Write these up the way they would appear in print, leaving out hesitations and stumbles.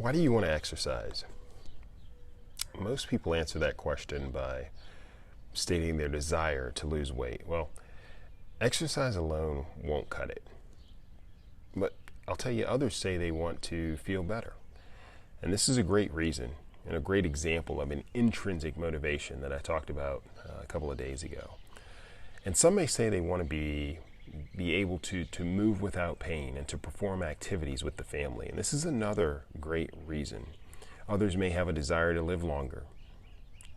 Why do you want to exercise? Most people answer that question by stating their desire to lose weight. Well, exercise alone won't cut it. But I'll tell you, others say they want to feel better. And this is a great reason and a great example of an intrinsic motivation that I talked about a couple of days ago. And some may say they want to be able to move without pain and to perform activities with the family. And this is another great reason. Others may have a desire to live longer,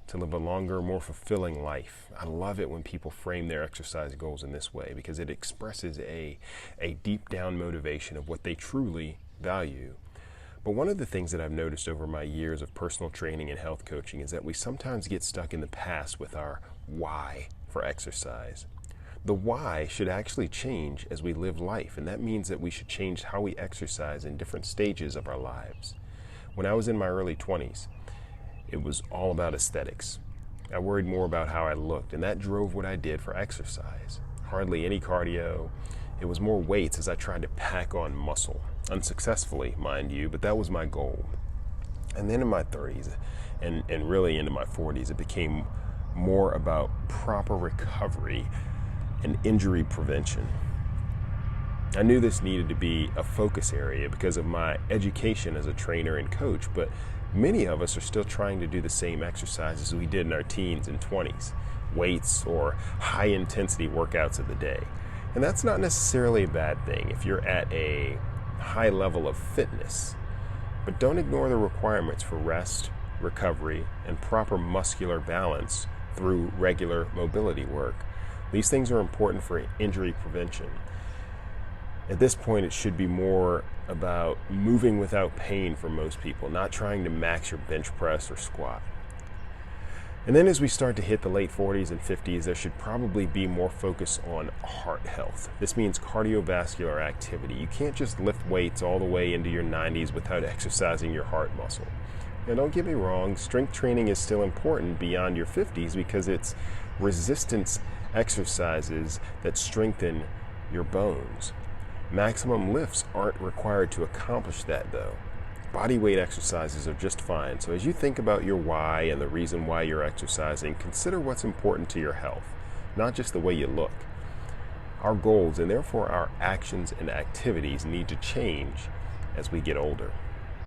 to live a longer, more fulfilling life. I love it when people frame their exercise goals in this way because it expresses a deep down motivation of what they truly value. But one of the things that I've noticed over my years of personal training and health coaching is that we sometimes get stuck in the past with our why for exercise. The why should actually change as we live life, and that means that we should change how we exercise in different stages of our lives. When I was in my early 20s, it was all about aesthetics. I worried more about how I looked, and that drove what I did for exercise. Hardly any cardio. It was more weights as I tried to pack on muscle. Unsuccessfully, mind you, but that was my goal. And then in my 30s and really into my 40s, it became more about proper recovery and injury prevention. I knew this needed to be a focus area because of my education as a trainer and coach, but many of us are still trying to do the same exercises we did in our teens and 20s, weights or high intensity workouts of the day. And that's not necessarily a bad thing if you're at a high level of fitness, but don't ignore the requirements for rest, recovery, and proper muscular balance through regular mobility work. These things are important for injury prevention. At this point, it should be more about moving without pain for most people, not trying to max your bench press or squat. And then as we start to hit the late 40s and 50s, there should probably be more focus on heart health. This means cardiovascular activity. You can't just lift weights all the way into your 90s without exercising your heart muscle. Now, don't get me wrong, strength training is still important beyond your 50s because it's resistance exercises that strengthen your bones. Maximum lifts aren't required to accomplish that though. Body weight exercises are just fine. So as you think about your why and the reason why you're exercising, consider what's important to your health, not just the way you look. Our goals and therefore our actions and activities need to change as we get older.